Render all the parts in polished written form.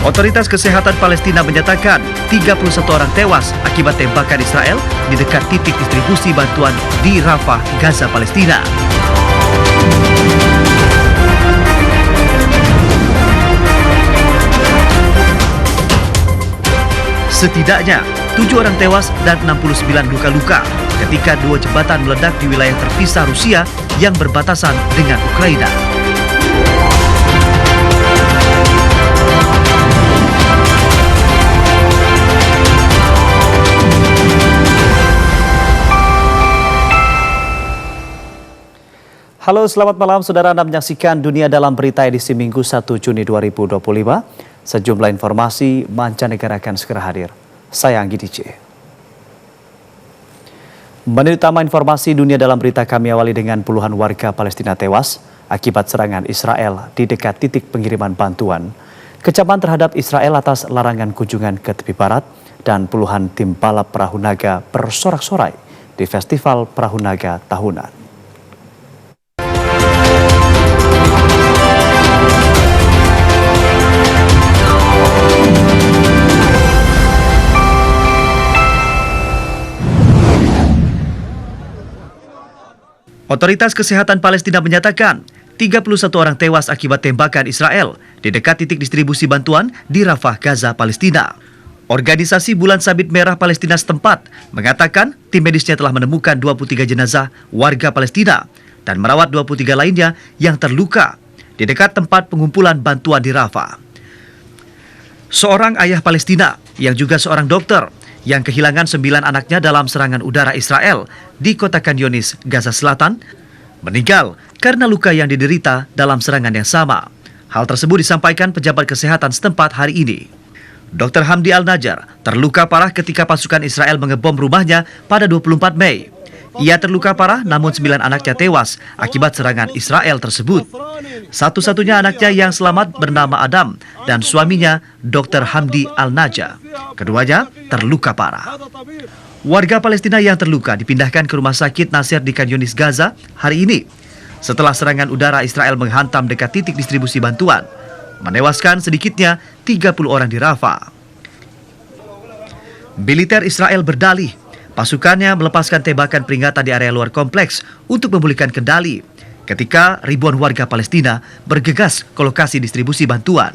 Otoritas Kesehatan Palestina menyatakan 31 orang tewas akibat tembakan Israel di dekat titik distribusi bantuan di Rafah, Gaza, Palestina. Setidaknya 7 orang tewas dan 69 luka-luka ketika 2 jembatan meledak di wilayah terpisah Rusia yang berbatasan dengan Ukraina. Halo, selamat malam saudara. Anda menyaksikan Dunia Dalam Berita edisi Minggu 1 Juni 2025. Sejumlah informasi mancanegara akan segera hadir. Saya Anggi DJ. Menit utama informasi Dunia Dalam Berita kami awali dengan puluhan warga Palestina tewas akibat serangan Israel di dekat titik pengiriman bantuan. Kecaman terhadap Israel atas larangan kunjungan ke tepi barat dan puluhan tim balap perahu naga bersorak-sorai di Festival Perahu Naga tahunan. Otoritas Kesehatan Palestina menyatakan 31 orang tewas akibat tembakan Israel di dekat titik distribusi bantuan di Rafah, Gaza, Palestina. Organisasi Bulan Sabit Merah Palestina setempat mengatakan tim medisnya telah menemukan 23 jenazah warga Palestina dan merawat 23 lainnya yang terluka di dekat tempat pengumpulan bantuan di Rafah. Seorang ayah Palestina yang juga seorang dokter yang kehilangan 9 anaknya dalam serangan udara Israel di kota Khan Yunis, Gaza Selatan, meninggal karena luka yang diderita dalam serangan yang sama. Hal tersebut disampaikan pejabat kesehatan setempat hari ini. Dr. Hamdi Al-Najjar terluka parah ketika pasukan Israel mengebom rumahnya pada 24 Mei. Ia terluka parah namun 9 anaknya tewas akibat serangan Israel tersebut. Satu-satunya anaknya yang selamat bernama Adam dan suaminya Dr. Hamdi Al-Najjar. Keduanya terluka parah. Warga Palestina yang terluka dipindahkan ke Rumah Sakit Nasir di Khan Yunis, Gaza hari ini setelah serangan udara Israel menghantam dekat titik distribusi bantuan, menewaskan sedikitnya 30 orang di Rafah. Militer Israel berdalih pasukannya melepaskan tembakan peringatan di area luar kompleks untuk memulihkan kendali ketika ribuan warga Palestina bergegas ke lokasi distribusi bantuan.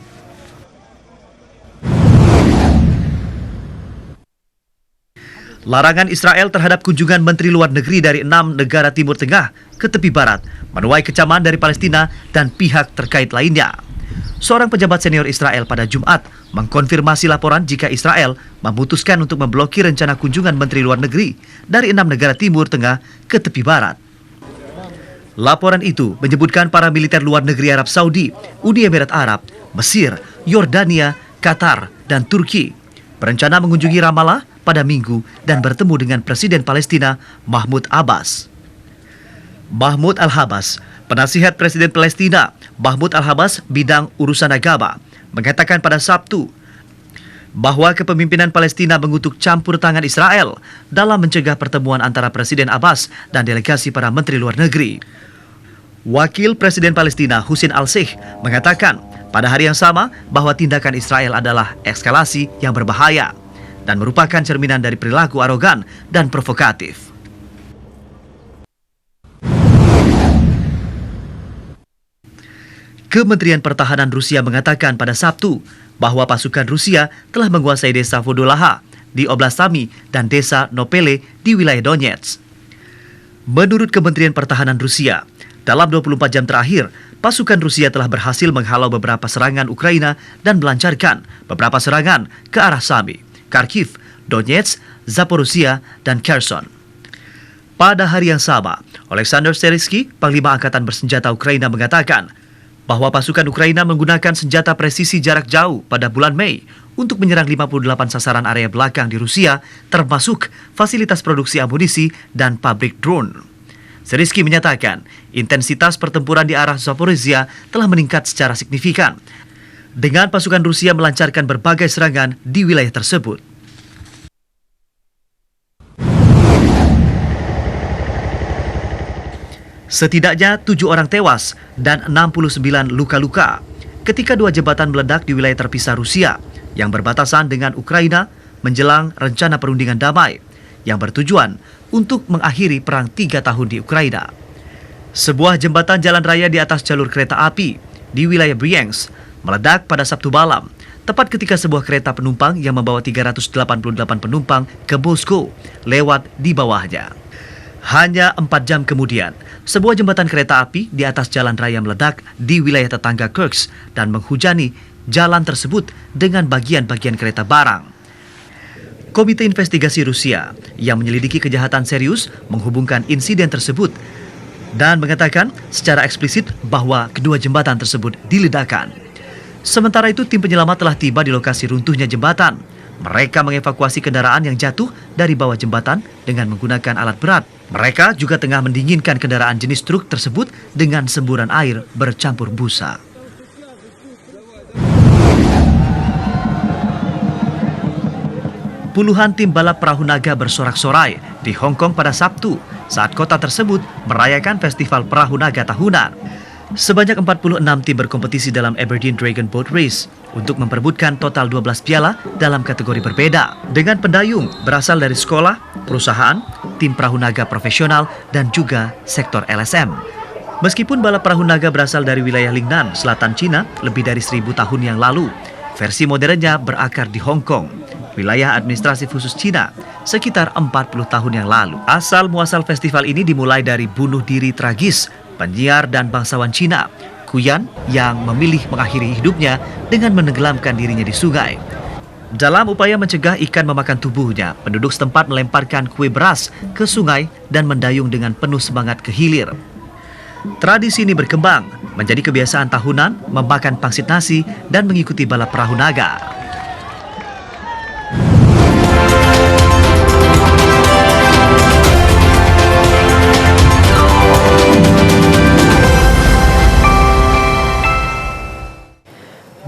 Larangan Israel terhadap kunjungan Menteri Luar Negeri dari 6 negara Timur Tengah ke tepi barat menuai kecaman dari Palestina dan pihak terkait lainnya. Seorang pejabat senior Israel pada Jumat mengkonfirmasi laporan jika Israel memutuskan untuk memblokir rencana kunjungan Menteri Luar Negeri dari 6 negara Timur Tengah ke tepi barat. Laporan itu menyebutkan para militer luar negeri Arab Saudi, Uni Emirat Arab, Mesir, Yordania, Qatar, dan Turki berencana mengunjungi Ramallah pada Minggu dan bertemu dengan Presiden Palestina Mahmud Abbas. Mahmud Al-Abbas, penasihat Presiden Palestina Mahmud Al-Abbas bidang urusan agama, mengatakan pada Sabtu bahwa kepemimpinan Palestina mengutuk campur tangan Israel dalam mencegah pertemuan antara Presiden Abbas dan delegasi para Menteri Luar Negeri. Wakil Presiden Palestina Husin Al-Sheikh mengatakan pada hari yang sama bahwa tindakan Israel adalah eskalasi yang berbahaya dan merupakan cerminan dari perilaku arogan dan provokatif. Kementerian Pertahanan Rusia mengatakan pada Sabtu bahwa pasukan Rusia telah menguasai desa Vodolaha di Oblast Sami dan desa Nopele di wilayah Donetsk. Menurut Kementerian Pertahanan Rusia, dalam 24 jam terakhir, pasukan Rusia telah berhasil menghalau beberapa serangan Ukraina dan melancarkan beberapa serangan ke arah Sami, Kharkiv, Donetsk, Zaporizhia, dan Kherson. Pada hari yang sama, Oleksandr Syrskyi, Panglima Angkatan Bersenjata Ukraina, mengatakan bahwa pasukan Ukraina menggunakan senjata presisi jarak jauh pada bulan Mei untuk menyerang 58 sasaran area belakang di Rusia, termasuk fasilitas produksi amunisi dan pabrik drone. Syrskyi menyatakan intensitas pertempuran di arah Zaporizhia telah meningkat secara signifikan, dengan pasukan Rusia melancarkan berbagai serangan di wilayah tersebut. Setidaknya 7 orang tewas dan 69 luka-luka ketika dua jembatan meledak di wilayah terpisah Rusia yang berbatasan dengan Ukraina menjelang rencana perundingan damai yang bertujuan untuk mengakhiri perang 3 tahun di Ukraina. Sebuah jembatan jalan raya di atas jalur kereta api di wilayah Bryansk meledak pada Sabtu malam, tepat ketika sebuah kereta penumpang yang membawa 388 penumpang ke Moskow lewat di bawahnya. Hanya 4 jam kemudian, sebuah jembatan kereta api di atas jalan raya meledak di wilayah tetangga Kursk dan menghujani jalan tersebut dengan bagian-bagian kereta barang. Komite Investigasi Rusia yang menyelidiki kejahatan serius menghubungkan insiden tersebut dan mengatakan secara eksplisit bahwa kedua jembatan tersebut diledakkan. Sementara itu, tim penyelamat telah tiba di lokasi runtuhnya jembatan. Mereka mengevakuasi kendaraan yang jatuh dari bawah jembatan dengan menggunakan alat berat. Mereka juga tengah mendinginkan kendaraan jenis truk tersebut dengan semburan air bercampur busa. Puluhan tim balap perahu naga bersorak-sorai di Hong Kong pada Sabtu saat kota tersebut merayakan festival perahu naga tahunan. Sebanyak 46 tim berkompetisi dalam Aberdeen Dragon Boat Race untuk memperebutkan total 12 piala dalam kategori berbeda dengan pendayung berasal dari sekolah, perusahaan, tim perahu naga profesional, dan juga sektor LSM. Meskipun balap perahu naga berasal dari wilayah Lingnan, selatan Cina, lebih dari 1000 tahun yang lalu, versi modernnya berakar di Hong Kong, wilayah administrasi khusus Cina, sekitar 40 tahun yang lalu. Asal-muasal festival ini dimulai dari bunuh diri tragis penyiar dan bangsawan Cina, Kuyan, yang memilih mengakhiri hidupnya dengan menenggelamkan dirinya di sungai. Dalam upaya mencegah ikan memakan tubuhnya, penduduk setempat melemparkan kue beras ke sungai dan mendayung dengan penuh semangat ke hilir. Tradisi ini berkembang menjadi kebiasaan tahunan memakan pangsit nasi dan mengikuti balap perahu naga.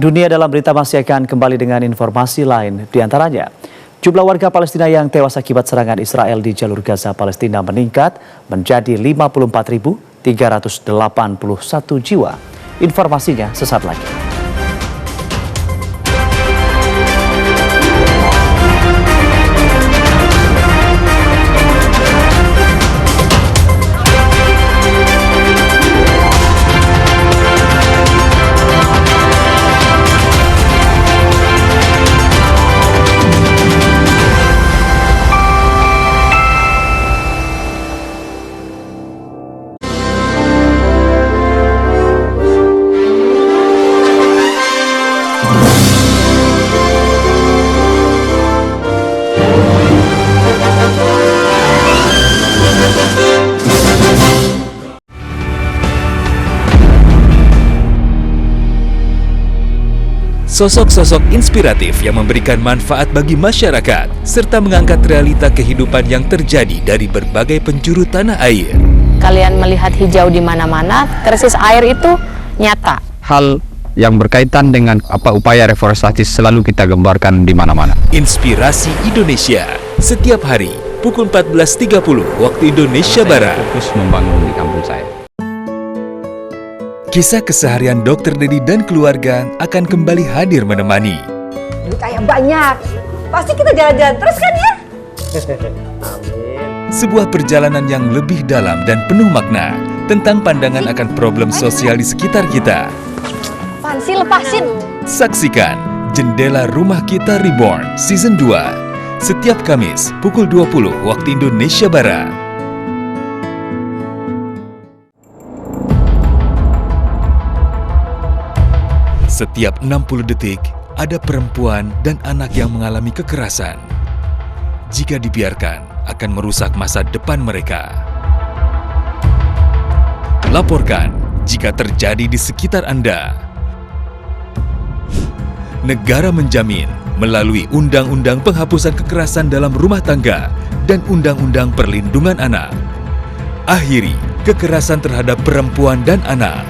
Dunia dalam berita masih akan kembali dengan informasi lain, di antaranya jumlah warga Palestina yang tewas akibat serangan Israel di jalur Gaza Palestina meningkat menjadi 54.381 jiwa. Informasinya sesaat lagi. Sosok-sosok inspiratif yang memberikan manfaat bagi masyarakat serta mengangkat realita kehidupan yang terjadi dari berbagai penjuru tanah air. Kalian melihat hijau di mana-mana, krisis air itu nyata. Hal yang berkaitan dengan upaya reforestasi selalu kita gambarkan di mana-mana. Inspirasi Indonesia setiap hari pukul 14.30 waktu Indonesia Barat. Fokus membangun di kampung saya. Kisah keseharian Dr. Dedi dan keluarga akan kembali hadir menemani. Duit ayah banyak, pasti kita jalan-jalan terus kan ya? Sebuah perjalanan yang lebih dalam dan penuh makna tentang pandangan akan problem sosial di sekitar kita. Apaan sih, lepasin? Saksikan Jendela Rumah Kita Reborn Season 2 setiap Kamis pukul 20 waktu Indonesia Barat. Setiap 60 detik, ada perempuan dan anak yang mengalami kekerasan. Jika dibiarkan, akan merusak masa depan mereka. Laporkan jika terjadi di sekitar Anda. Negara menjamin melalui Undang-Undang Penghapusan Kekerasan dalam Rumah Tangga dan Undang-Undang Perlindungan Anak. Akhiri kekerasan terhadap perempuan dan anak.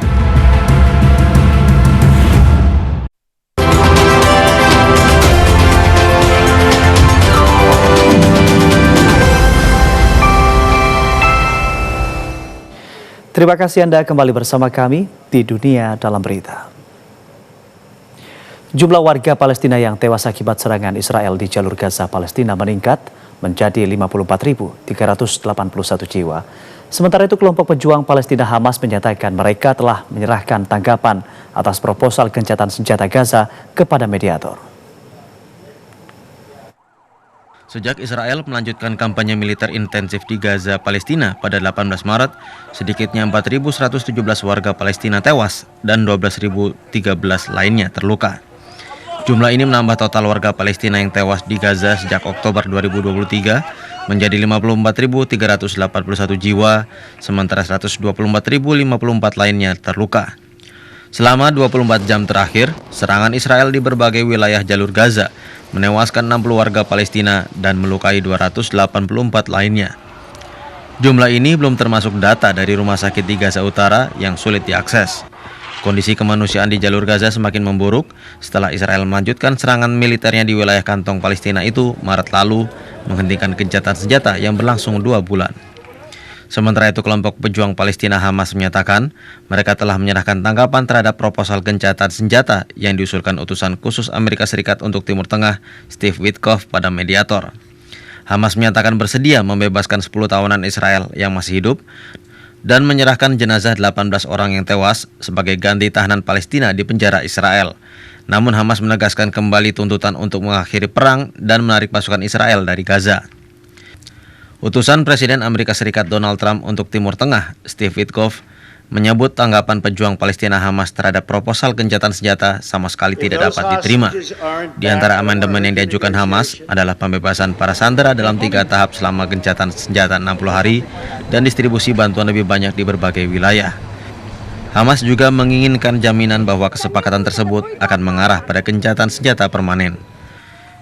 Terima kasih Anda kembali bersama kami di Dunia Dalam Berita. Jumlah warga Palestina yang tewas akibat serangan Israel di jalur Gaza Palestina meningkat menjadi 54.381 jiwa. Sementara itu kelompok pejuang Palestina Hamas menyatakan mereka telah menyerahkan tanggapan atas proposal gencatan senjata Gaza kepada mediator. Sejak Israel melanjutkan kampanye militer intensif di Gaza, Palestina pada 18 Maret, sedikitnya 4.117 warga Palestina tewas dan 12.013 lainnya terluka. Jumlah ini menambah total warga Palestina yang tewas di Gaza sejak Oktober 2023 menjadi 54.381 jiwa, sementara 124.054 lainnya terluka. Selama 24 jam terakhir, serangan Israel di berbagai wilayah jalur Gaza menewaskan 60 warga Palestina dan melukai 284 lainnya. Jumlah ini belum termasuk data dari rumah sakit di Gaza Utara yang sulit diakses. Kondisi kemanusiaan di jalur Gaza semakin memburuk setelah Israel melanjutkan serangan militernya di wilayah kantong Palestina itu Maret lalu, menghentikan gencatan senjata yang berlangsung 2 bulan. Sementara itu kelompok pejuang Palestina Hamas menyatakan mereka telah menyerahkan tanggapan terhadap proposal gencatan senjata yang diusulkan utusan khusus Amerika Serikat untuk Timur Tengah, Steve Witkoff, pada mediator. Hamas menyatakan bersedia membebaskan 10 tawanan Israel yang masih hidup dan menyerahkan jenazah 18 orang yang tewas sebagai ganti tahanan Palestina di penjara Israel. Namun Hamas menegaskan kembali tuntutan untuk mengakhiri perang dan menarik pasukan Israel dari Gaza. Utusan Presiden Amerika Serikat Donald Trump untuk Timur Tengah, Steve Witkoff, menyebut tanggapan pejuang Palestina Hamas terhadap proposal gencatan senjata sama sekali tidak dapat diterima. Di antara amandemen yang diajukan Hamas adalah pembebasan para sandera dalam 3 tahap selama gencatan senjata 60 hari dan distribusi bantuan lebih banyak di berbagai wilayah. Hamas juga menginginkan jaminan bahwa kesepakatan tersebut akan mengarah pada gencatan senjata permanen.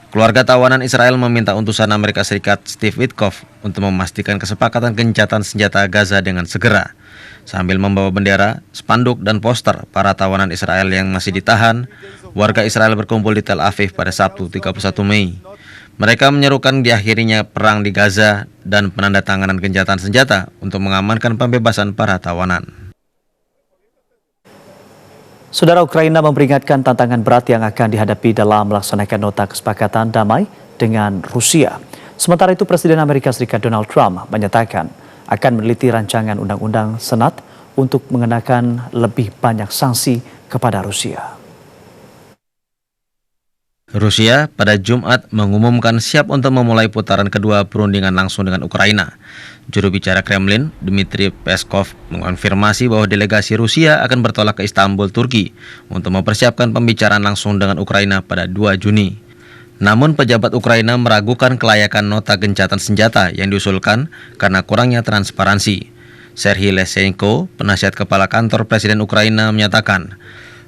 Keluarga tawanan Israel meminta utusan Amerika Serikat Steve Witkoff untuk memastikan kesepakatan gencatan senjata Gaza dengan segera. Sambil membawa bendera, spanduk, dan poster para tawanan Israel yang masih ditahan, warga Israel berkumpul di Tel Aviv pada Sabtu 31 Mei. Mereka menyerukan diakhirinya perang di Gaza dan penandatanganan gencatan senjata untuk mengamankan pembebasan para tawanan. Saudara, Ukraina memperingatkan tantangan berat yang akan dihadapi dalam melaksanakan nota kesepakatan damai dengan Rusia. Sementara itu Presiden Amerika Serikat Donald Trump menyatakan akan meneliti rancangan undang-undang Senat untuk mengenakan lebih banyak sanksi kepada Rusia. Rusia pada Jumat mengumumkan siap untuk memulai putaran kedua perundingan langsung dengan Ukraina. Juru bicara Kremlin, Dmitry Peskov, mengonfirmasi bahwa delegasi Rusia akan bertolak ke Istanbul, Turki, untuk mempersiapkan pembicaraan langsung dengan Ukraina pada 2 Juni. Namun pejabat Ukraina meragukan kelayakan nota gencatan senjata yang diusulkan karena kurangnya transparansi. Serhiy Lesenko, penasihat kepala kantor Presiden Ukraina, menyatakan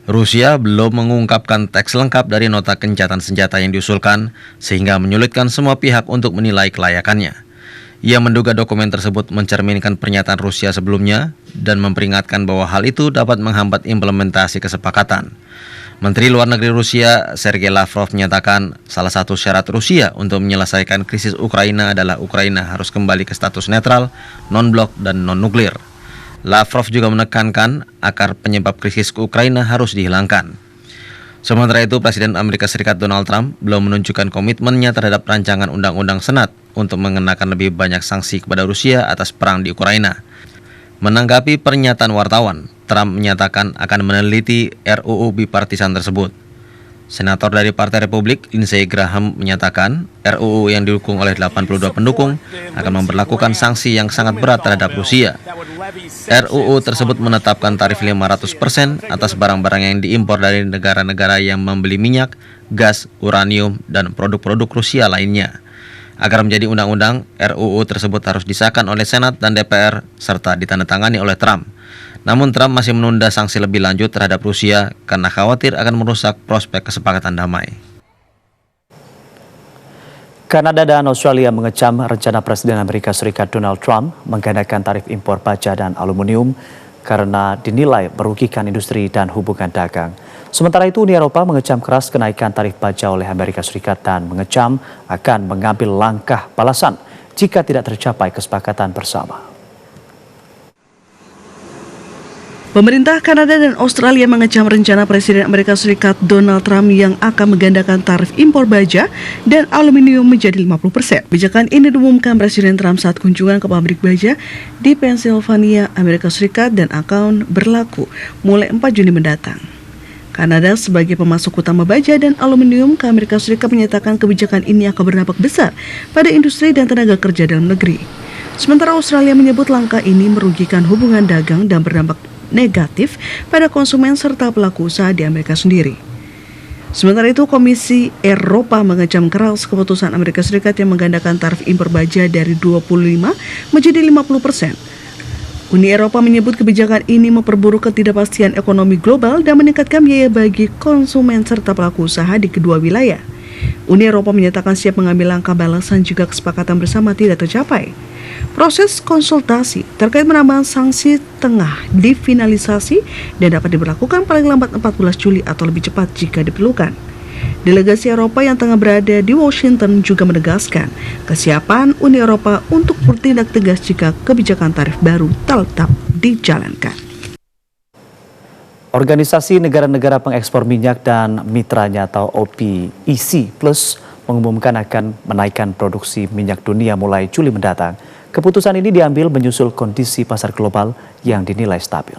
Rusia belum mengungkapkan teks lengkap dari nota gencatan senjata yang diusulkan sehingga menyulitkan semua pihak untuk menilai kelayakannya. Ia menduga dokumen tersebut mencerminkan pernyataan Rusia sebelumnya dan memperingatkan bahwa hal itu dapat menghambat implementasi kesepakatan. Menteri Luar Negeri Rusia, Sergei Lavrov, menyatakan salah satu syarat Rusia untuk menyelesaikan krisis Ukraina adalah Ukraina harus kembali ke status netral, non-blok, dan non-nuklir. Lavrov juga menekankan akar penyebab krisis Ukraina harus dihilangkan. Sementara itu, Presiden Amerika Serikat Donald Trump belum menunjukkan komitmennya terhadap rancangan undang-undang Senat untuk mengenakan lebih banyak sanksi kepada Rusia atas perang di Ukraina. Menanggapi pernyataan wartawan, Trump menyatakan akan meneliti RUU bipartisan tersebut. Senator dari Partai Republik, Lindsey Graham, menyatakan RUU yang didukung oleh 82 pendukung akan memberlakukan sanksi yang sangat berat terhadap Rusia. RUU tersebut menetapkan tarif 500% atas barang-barang yang diimpor dari negara-negara yang membeli minyak, gas, uranium, dan produk-produk Rusia lainnya. Agar menjadi undang-undang, RUU tersebut harus disahkan oleh Senat dan DPR serta ditandatangani oleh Trump. Namun Trump masih menunda sanksi lebih lanjut terhadap Rusia karena khawatir akan merusak prospek kesepakatan damai. Kanada dan Australia mengecam rencana Presiden Amerika Serikat Donald Trump menggandakan tarif impor baja dan aluminium karena dinilai merugikan industri dan hubungan dagang. Sementara itu Uni Eropa mengecam keras kenaikan tarif baja oleh Amerika Serikat dan mengecam akan mengambil langkah balasan jika tidak tercapai kesepakatan bersama. Pemerintah Kanada dan Australia mengecam rencana Presiden Amerika Serikat Donald Trump yang akan menggandakan tarif impor baja dan aluminium menjadi 50%. Kebijakan ini diumumkan Presiden Trump saat kunjungan ke pabrik baja di Pennsylvania, Amerika Serikat dan akan berlaku mulai 4 Juni mendatang. Kanada sebagai pemasok utama baja dan aluminium ke Amerika Serikat menyatakan kebijakan ini akan berdampak besar pada industri dan tenaga kerja dalam negeri. Sementara Australia menyebut langkah ini merugikan hubungan dagang dan berdampak negatif pada konsumen serta pelaku usaha di Amerika sendiri. Sementara itu, Komisi Eropa mengecam keras keputusan Amerika Serikat yang menggandakan tarif impor baja dari 25 menjadi 50%. Uni Eropa menyebut kebijakan ini memperburuk ketidakpastian ekonomi global dan meningkatkan biaya bagi konsumen serta pelaku usaha di kedua wilayah. Uni Eropa menyatakan siap mengambil langkah balasan jika kesepakatan bersama tidak tercapai. Proses konsultasi terkait penambahan sanksi tengah difinalisasi dan dapat diberlakukan paling lambat 14 Juli atau lebih cepat jika diperlukan. Delegasi Eropa yang tengah berada di Washington juga menegaskan kesiapan Uni Eropa untuk bertindak tegas jika kebijakan tarif baru tetap dijalankan. Organisasi Negara-Negara Pengekspor Minyak dan Mitranya atau OPEC Plus mengumumkan akan menaikkan produksi minyak dunia mulai Juli mendatang. Keputusan ini diambil menyusul kondisi pasar global yang dinilai stabil.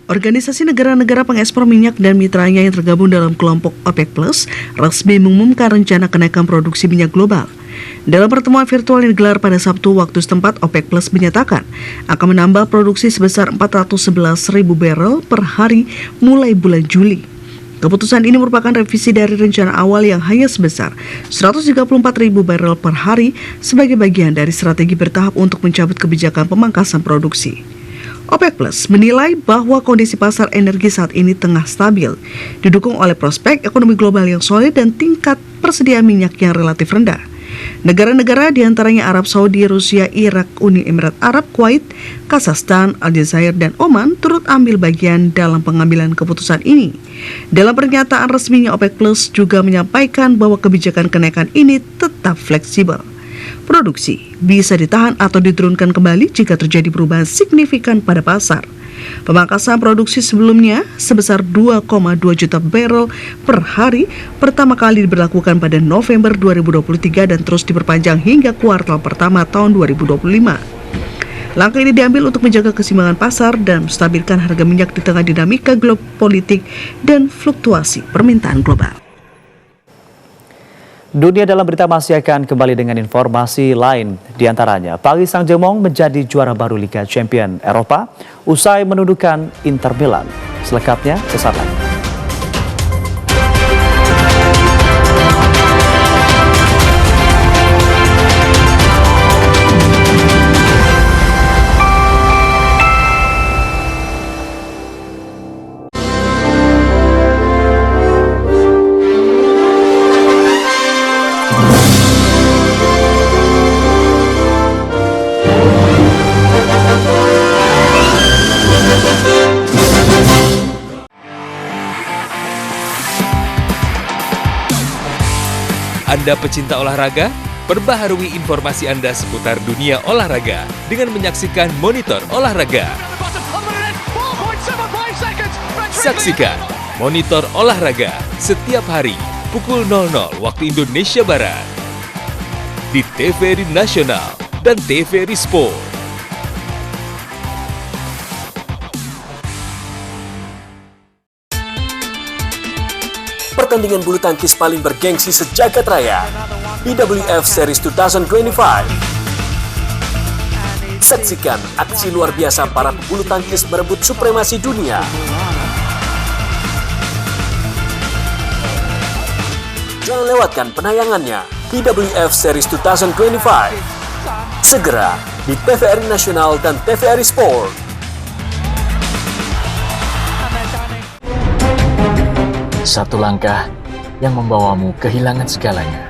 Organisasi negara-negara pengekspor minyak dan mitranya yang tergabung dalam kelompok OPEC Plus resmi mengumumkan rencana kenaikan produksi minyak global. Dalam pertemuan virtual yang digelar pada Sabtu waktu setempat, OPEC Plus menyatakan akan menambah produksi sebesar 411.000 barel per hari mulai bulan Juli. Keputusan ini merupakan revisi dari rencana awal yang hanya sebesar 134.000 barel per hari sebagai bagian dari strategi bertahap untuk mencabut kebijakan pemangkasan produksi. OPEC Plus menilai bahwa kondisi pasar energi saat ini tengah stabil, didukung oleh prospek ekonomi global yang solid dan tingkat persediaan minyak yang relatif rendah. Negara-negara diantaranya Arab Saudi, Rusia, Irak, Uni Emirat Arab, Kuwait, Kazakhstan, Aljazair, dan Oman turut ambil bagian dalam pengambilan keputusan ini. Dalam pernyataan resminya, OPEC Plus juga menyampaikan bahwa kebijakan kenaikan ini tetap fleksibel. Produksi bisa ditahan atau diturunkan kembali jika terjadi perubahan signifikan pada pasar. Pemangkasan produksi sebelumnya sebesar 2,2 juta barel per hari pertama kali diberlakukan pada November 2023 dan terus diperpanjang hingga kuartal pertama tahun 2025. Langkah ini diambil untuk menjaga keseimbangan pasar dan menstabilkan harga minyak di tengah dinamika geopolitik dan fluktuasi permintaan global. Dunia dalam berita masih akan kembali dengan informasi lain, diantaranya Paris Saint-Germain menjadi juara baru Liga Champions Eropa usai menundukkan Inter Milan. Selengkapnya sesaat lagi. Anda pecinta olahraga? Perbaharui informasi Anda seputar dunia olahraga dengan menyaksikan Monitor Olahraga. Saksikan Monitor Olahraga setiap hari pukul 00 waktu Indonesia Barat di TVRI Nasional dan TVRI Sport. Pertandingan bulu tangkis paling bergengsi sejagat raya, BWF Series 2025. Saksikan aksi luar biasa para pebulu tangkis merebut supremasi dunia. Jangan lewatkan penayangannya, BWF Series 2025. Segera di TVRI Nasional dan TVRI Sport. Satu langkah yang membawamu kehilangan segalanya.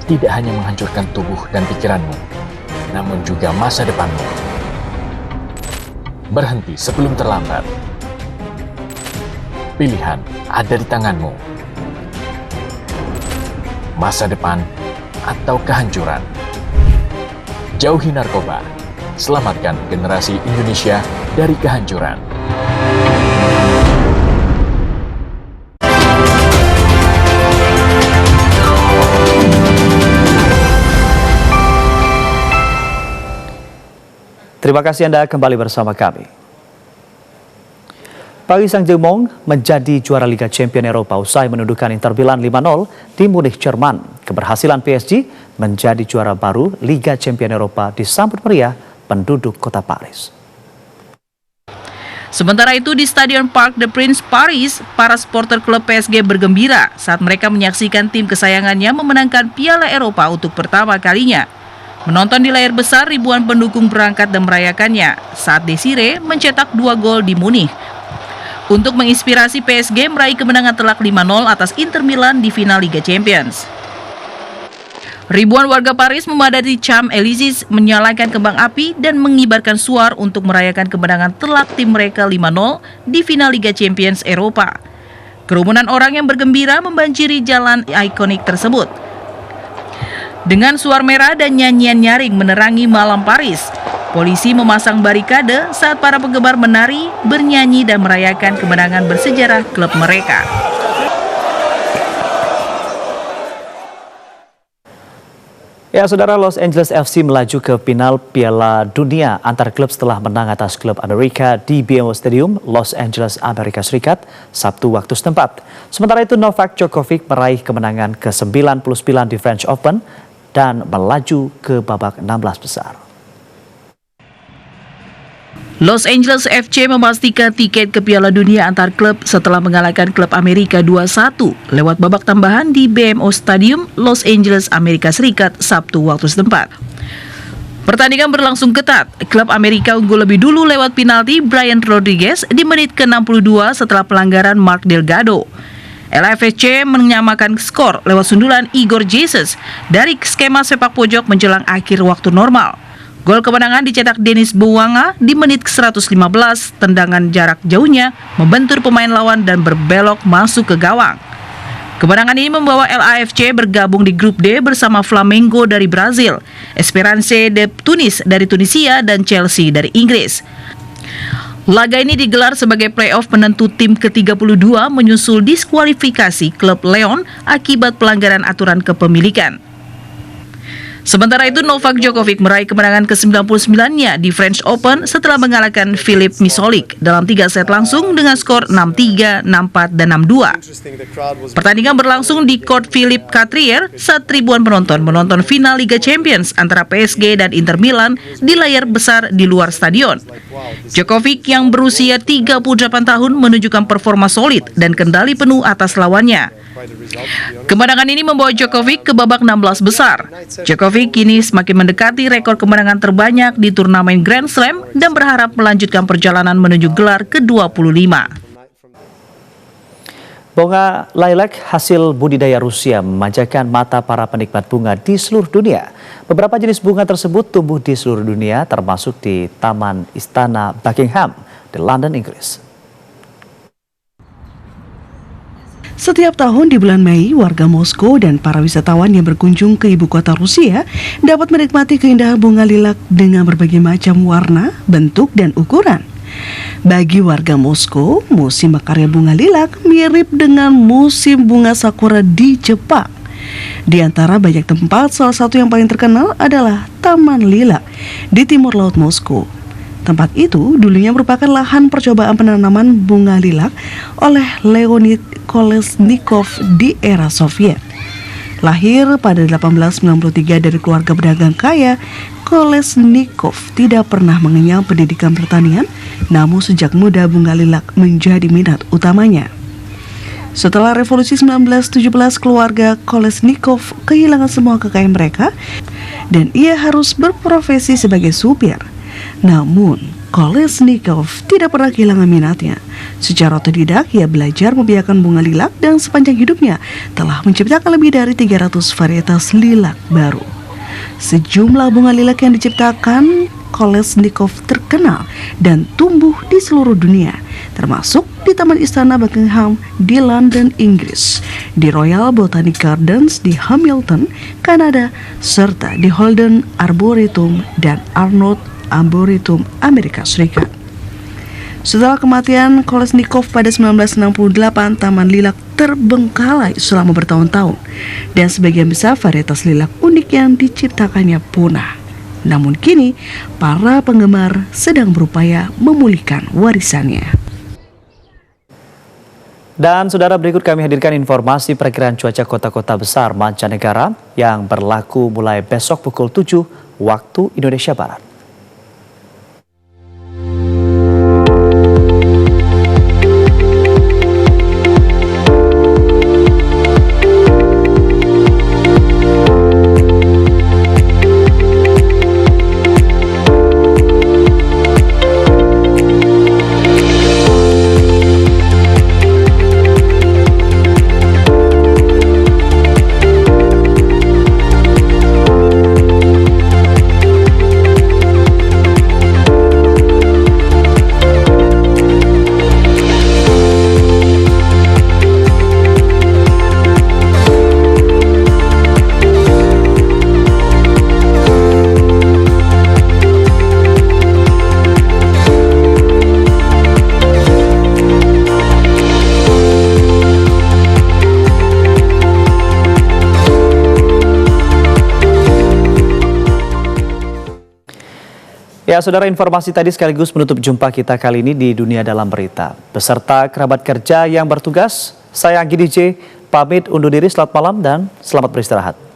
Tidak hanya menghancurkan tubuh dan pikiranmu, namun juga masa depanmu. Berhenti sebelum terlambat. Pilihan ada di tanganmu. Masa depan atau kehancuran. Jauhi narkoba, Selamatkan generasi Indonesia dari kehancuran. Terima kasih Anda kembali bersama kami. Paris Saint-Germain menjadi juara Liga Champions Eropa usai menundukkan Inter Milan 5-0 di Munich, Jerman. Keberhasilan PSG menjadi juara baru Liga Champions Eropa disambut meriah penduduk kota Paris. Sementara itu di Stadion Parc des Princes Paris, para supporter klub PSG bergembira saat mereka menyaksikan tim kesayangannya memenangkan Piala Eropa untuk pertama kalinya. Menonton di layar besar, ribuan pendukung berangkat dan merayakannya saat Desire mencetak 2 gol di Munich untuk menginspirasi PSG meraih kemenangan telak 5-0 atas Inter Milan di final Liga Champions. Ribuan warga Paris memadati Champs-Élysées, menyalakan kembang api dan mengibarkan suar untuk merayakan kemenangan telak tim mereka 5-0 di final Liga Champions Eropa. Kerumunan orang yang bergembira membanjiri jalan ikonik tersebut. Dengan suar merah dan nyanyian nyaring menerangi malam Paris, polisi memasang barikade saat para penggemar menari, bernyanyi dan merayakan kemenangan bersejarah klub mereka. Ya, saudara, Los Angeles FC melaju ke final Piala Dunia antar klub setelah menang atas klub Amerika di BMO Stadium, Los Angeles, Amerika Serikat, Sabtu waktu setempat. Sementara itu, Novak Djokovic meraih kemenangan ke-99 di French Open dan melaju ke babak 16 besar. Los Angeles FC memastikan tiket ke Piala Dunia antar klub setelah mengalahkan klub Amerika 2-1 lewat babak tambahan di BMO Stadium, Los Angeles, Amerika Serikat, Sabtu waktu setempat. Pertandingan berlangsung ketat. Klub Amerika unggul lebih dulu lewat penalti Brian Rodriguez di menit ke-62 setelah pelanggaran Mark Delgado. LAFC menyamakan skor lewat sundulan Igor Jesus dari skema sepak pojok menjelang akhir waktu normal. Gol kemenangan dicetak Denis Bouanga di menit ke-115, tendangan jarak jauhnya membentur pemain lawan dan berbelok masuk ke gawang. Kemenangan ini membawa LAFC bergabung di grup D bersama Flamengo dari Brazil, Esperance de Tunis dari Tunisia, dan Chelsea dari Inggris. Laga ini digelar sebagai play-off penentu tim ke-32 menyusul diskualifikasi klub Lyon akibat pelanggaran aturan kepemilikan. Sementara itu, Novak Djokovic meraih kemenangan ke-99-nya di French Open setelah mengalahkan Filip Misolic dalam 3 set langsung dengan skor 6-3, 6-4, dan 6-2. Pertandingan berlangsung di Court Philippe Chatrier saat ribuan penonton menonton final Liga Champions antara PSG dan Inter Milan di layar besar di luar stadion. Djokovic yang berusia 38 tahun menunjukkan performa solid dan kendali penuh atas lawannya. Kemenangan ini membawa Djokovic ke babak 16 besar. Djokovic kini semakin mendekati rekor kemenangan terbanyak di turnamen Grand Slam dan berharap melanjutkan perjalanan menuju gelar ke-25. Bunga lilac hasil budidaya Rusia memanjakan mata para penikmat bunga di seluruh dunia. Beberapa jenis bunga tersebut tumbuh di seluruh dunia, termasuk di Taman Istana Buckingham di London, Inggris. Setiap tahun di bulan Mei, warga Moskow dan para wisatawan yang berkunjung ke ibu kota Rusia dapat menikmati keindahan bunga lilac dengan berbagai macam warna, bentuk, dan ukuran. Bagi warga Moskow, musim berkarya bunga lilac mirip dengan musim bunga sakura di Jepang. Di antara banyak tempat, salah satu yang paling terkenal adalah Taman Lilac di timur laut Moskow. Tempat itu dulunya merupakan lahan percobaan penanaman bunga lilac oleh Leonid Kolesnikov di era Soviet. Lahir pada 1893 dari keluarga pedagang kaya, Kolesnikov tidak pernah mengenyam pendidikan pertanian, namun sejak muda bunga lilac menjadi minat utamanya. Setelah revolusi 1917, keluarga Kolesnikov kehilangan semua kekayaan mereka dan ia harus berprofesi sebagai supir. Namun, Kolesnikov tidak pernah kehilangan minatnya. Secara otodidak, ia belajar membiarkan bunga lilac dan sepanjang hidupnya telah menciptakan lebih dari 300 varietas lilac baru. Sejumlah bunga lilac yang diciptakan Kolesnikov terkenal dan tumbuh di seluruh dunia, termasuk di Taman Istana Buckingham di London, Inggris, di Royal Botanic Gardens di Hamilton, Kanada, serta di Holden Arboretum dan Arnold Arboretum Amerika Serikat. Setelah kematian Kolesnikov pada 1968, Taman Lilac terbengkalai selama bertahun-tahun dan sebagian besar varietas lilac unik yang diciptakannya punah. Namun kini, para penggemar sedang berupaya memulihkan warisannya. Dan saudara, berikut kami hadirkan informasi perakiraan cuaca kota-kota besar mancanegara yang berlaku mulai besok pukul 7 waktu Indonesia Barat. Ya, saudara, informasi tadi sekaligus menutup jumpa kita kali ini di Dunia Dalam Berita. Beserta kerabat kerja yang bertugas, saya Anggi DJ, pamit undur diri, selamat malam dan selamat beristirahat.